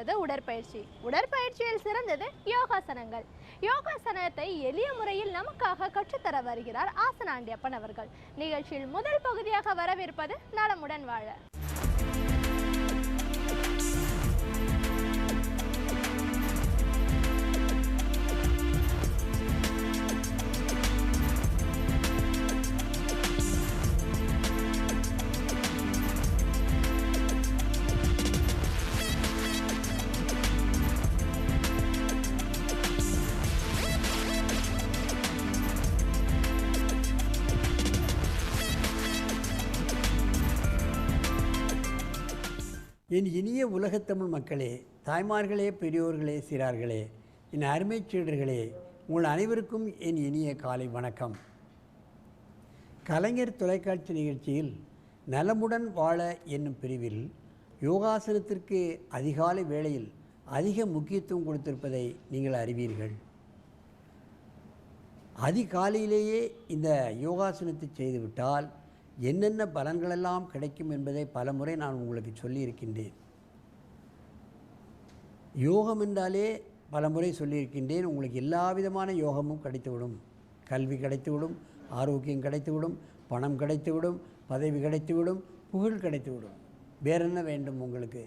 சிறந்தது உடற்பயிற்சி, உடற்பயிற்சியில் சிறந்தது யோகாசனங்கள். யோகாசனத்தை எளிய முறையில் நமக்காக கற்றுத்தர வருகிறார் ஆசனாண்டியப்பன் அவர்கள். நிகழ்ச்சியில் முதல் பகுதியாக வரவிருப்பது நலமுடன் வாழ. என் இனிய உலகத்தமிழ் மக்களே, தாய்மார்களே, பெரியோர்களே, சிறார்களே, என் அருமைச் சீடர்களே, உங்கள் அனைவருக்கும் என் இனிய காலை வணக்கம். கலைஞர் தொலைக்காட்சி நிகழ்ச்சியில் நலமுடன் வாழ என்னும் பிரிவில் யோகாசனத்திற்கு அதிகாலை வேளையில் அதிக முக்கியத்துவம் கொடுத்திருப்பதை நீங்கள் அறிவீர்கள். அதிகாலையிலேயே இந்த யோகாசனத்தை செய்துவிட்டால் என்னென்ன பலன்களெல்லாம் கிடைக்கும் என்பதை பலமுறை நான் உங்களுக்கு சொல்லியிருக்கின்றேன். யோகம் என்றாலே பலமுறை சொல்லியிருக்கின்றேன். உங்களுக்கு எல்லா விதமான யோகமும் கிடைத்துவிடும். கல்வி கிடைத்துவிடும், ஆரோக்கியம் கிடைத்துவிடும், பணம் கிடைத்துவிடும், பதவி கிடைத்துவிடும், புகழ் கிடைத்துவிடும். வேறென்ன வேண்டும் உங்களுக்கு?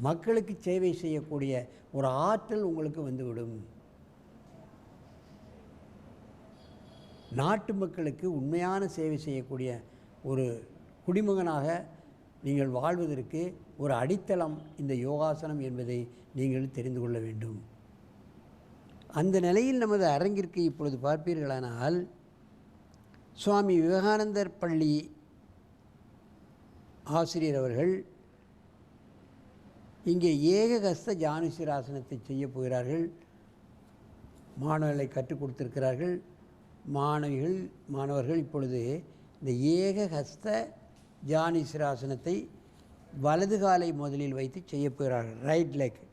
மக்களுக்கு சேவை செய்யக்கூடிய ஒரு ஆற்றல் உங்களுக்கு வந்துவிடும். நாட்டு மக்களுக்கு உண்மையான சேவை செய்யக்கூடிய ஒரு குடிமகனாக நீங்கள் வாழ்வதற்கு ஒரு அடித்தளம் இந்த யோகாசனம் என்பதை நீங்கள் தெரிந்து கொள்ள வேண்டும். அந்த நிலையில் நமது அரங்கிற்கு இப்பொழுது பார்ப்பீர்களானால், சுவாமி விவேகானந்தர் பள்ளி ஆசிரியர் அவர்கள் இங்கே ஏகஹஸ்த ஜானுசிராசனத்தை செய்ய போகிறார்கள். மாணவர்களை கற்றுக் கொடுத்திருக்கிறார்கள். மாணவர்கள் இப்பொழுது இந்த ஏகஹஸ்த ஜானுசிராசனத்தை வலது காலை முதலில் வைத்து செய்ய போகிறார்கள். Right leg.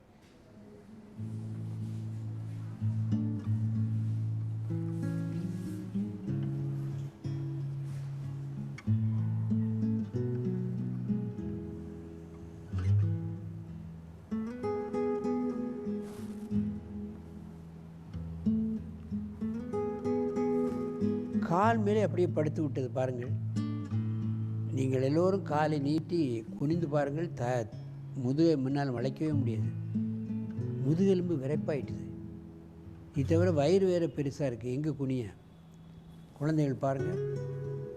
கால் மேலே அப்படியே படுத்து விட்டது பாருங்கள். நீங்கள் எல்லோரும் காலை நீட்டி குனிந்து பாருங்கள். முதுகை முன்னால் வளைக்கவே முடியாது. முதுகெலும்பு விரைப்பாயிட்டுது. இது தவிர வயிறு வேறு பெருசாக இருக்குது. எங்கே குனிய? குழந்தைகள் பாருங்கள்.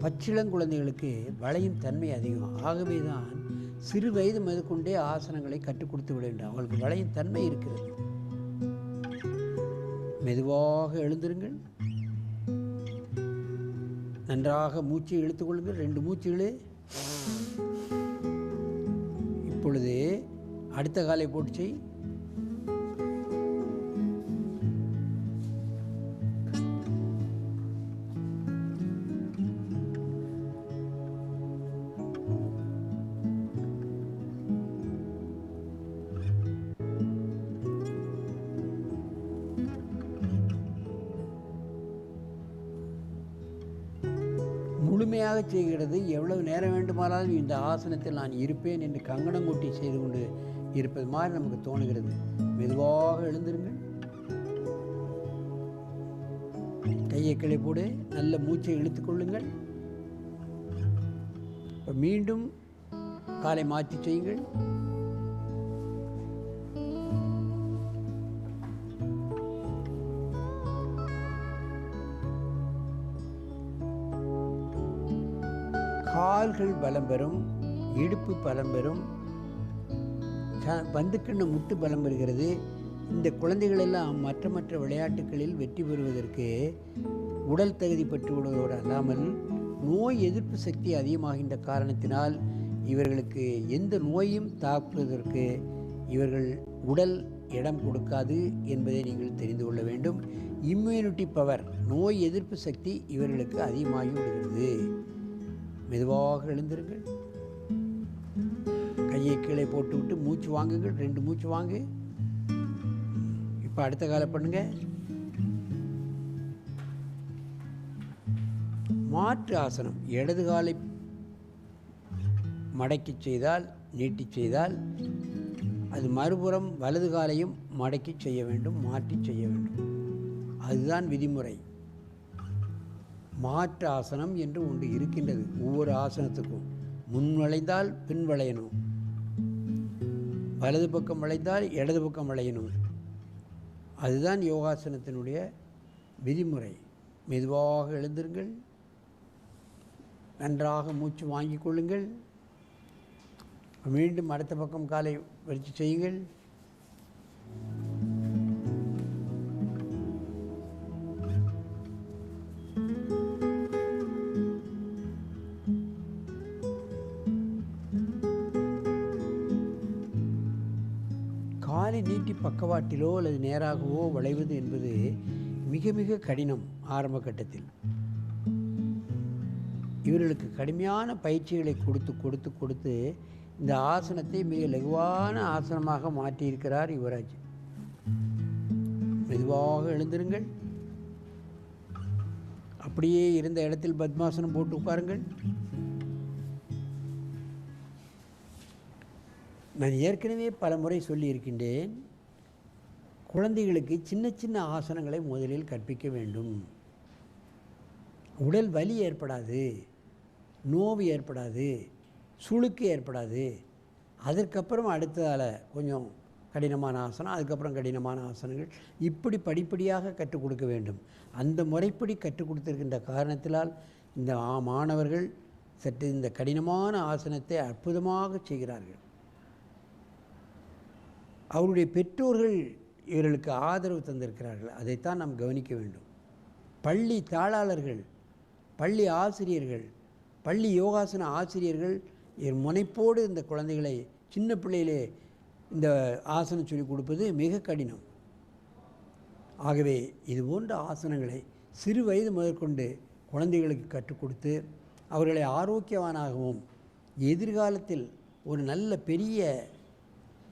பச்சிளங்குழந்தைகளுக்கு வளையும் தன்மை அதிகம். ஆகவே தான் சிறு வயது முதற்கொண்டே ஆசனங்களை கற்றுக் கொடுத்து விட வேண்டும். அவங்களுக்கு வளையும் தன்மை இருக்கிறது. மெதுவாக எழுந்திருங்கள். நன்றாக மூச்சு இழுத்து கொள்ளுங்கள். 2 மூச்சுகளே. இப்பொழுது அடுத்த காலை போட்டு செய். முழுமையாக செய்கிறது. எவ்வளவு நேரம் வேண்டுமானாலும் இந்த ஆசனத்தில் நான் இருப்பேன் என்று கங்கணம் கொட்டி செய்து கொண்டு இருப்பது மாதிரி நமக்கு தோணுகிறது. மெதுவாக எழுந்திருங்கள். கையை கிளை போடு. நல்ல மூச்சை இழுத்து கொள்ளுங்கள். இப்போ மீண்டும் காலை மாற்றி செய்யுங்கள். கால்கள் பலம் பெறும், இடுப்பு பலம் பெறும், பந்துக்கிண்ண முட்டு பலம் பெறுகிறது. இந்த குழந்தைகள் எல்லாம் மற்ற விளையாட்டுகளில் வெற்றி பெறுவதற்கு உடல் தகுதி பெற்று விடுவதோடு அல்லாமல் நோய் எதிர்ப்பு சக்தி அதிகமாகின்ற காரணத்தினால் இவர்களுக்கு எந்த நோயும் தாக்குவதற்கு இவர்கள் உடல் இடம் கொடுக்காது என்பதை நீங்கள் தெரிந்து கொள்ள வேண்டும். இம்யூனிட்டி பவர், நோய் எதிர்ப்பு சக்தி இவர்களுக்கு அதிகமாகி விடுகிறது. மெதுவாக எழுந்திருங்கள். கையை கீழே போட்டுவிட்டு மூச்சு வாங்குங்கள். 2 மூச்சு வாங்கு. இப்போ அடுத்த காலை பண்ணுங்க. மாற்று ஆசனம். இடது காலை மடக்கி செய்தால், நீட்டி செய்தால் அது மறுபுறம் வலது காலையும் மடக்கி செய்ய வேண்டும், மாற்றி செய்ய வேண்டும். அதுதான் விதிமுறை. மாற்று ஆசனம் என்று ஒன்று இருக்கின்றது. ஒவ்வொரு ஆசனத்துக்கும் முன் வளைந்தால் பின் வளையணும், வலது பக்கம் வளைந்தால் இடது பக்கம் வளையணும். அதுதான் யோகாசனத்தினுடைய விதிமுறை. மெதுவாக எழுந்திருங்கள், நன்றாக மூச்சு வாங்கிக் கொள்ளுங்கள், மீண்டும் அடுத்த பக்கம் காலை வச்சு செய்யுங்கள். காலை நீட்டி பக்கவாட்டிலோ அல்லது நேராகவோ வளைவது என்பது மிக மிக கடினம். ஆரம்ப கட்டத்தில் இவர்களுக்கு கடுமையான பயிற்சிகளை கொடுத்து கொடுத்து கொடுத்து இந்த ஆசனத்தை மிக லகுவான ஆசனமாக மாற்றியிருக்கிறார் யுவராஜ். மெதுவாக எழுந்திருங்கள், அப்படியே இருந்த இடத்தில் பத்மாசனம் போட்டு உட்காருங்கள். நான் ஏற்கனவே பல முறை சொல்லியிருக்கின்றேன், குழந்தைகளுக்கு சின்ன சின்ன ஆசனங்களை முதலில் கற்பிக்க வேண்டும். உடல் வலி ஏற்படாது, நோவு ஏற்படாது, சுளுக்கு ஏற்படாது. அதற்கப்புறம் அடுத்ததால் கொஞ்சம் கடினமான ஆசனம், அதுக்கப்புறம் கடினமான ஆசனங்கள், இப்படி படிப்படியாக கற்றுக் கொடுக்க வேண்டும். அந்த முறைப்படி கற்றுக் கொடுத்திருக்கின்ற காரணத்தினால் இந்த மாணவர்கள் சற்று இந்த கடினமான ஆசனத்தை அற்புதமாக செய்கிறார்கள். அவருடைய பெற்றோர்கள் இவர்களுக்கு ஆதரவு தந்திருக்கிறார்கள். அதைத்தான் நாம் கவனிக்க வேண்டும். பள்ளி தாளாளர்கள், பள்ளி ஆசிரியர்கள், பள்ளி யோகாசன ஆசிரியர்கள் முனைப்போடு இந்த குழந்தைகளை சின்ன பிள்ளையிலே இந்த ஆசனம் சொல்லிக் கொடுப்பது மிக கடினம். ஆகவே இது போன்ற ஆசனங்களை சிறு வயது முதற்கொண்டு குழந்தைகளுக்கு கற்றுக் கொடுத்து அவர்களை ஆரோக்கியவானாகவும் எதிர்காலத்தில் ஒரு நல்ல பெரிய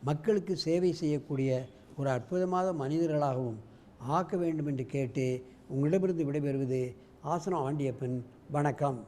மக்களுக்கு சேவை செய்யக்கூடிய ஒரு அற்புதமான மனிதர்களாகவும் ஆக்க வேண்டும் என்று கேட்டு உங்களிடமிருந்து விடைபெறுவது ஆசனம் ஆண்டியப்பன். வணக்கம்.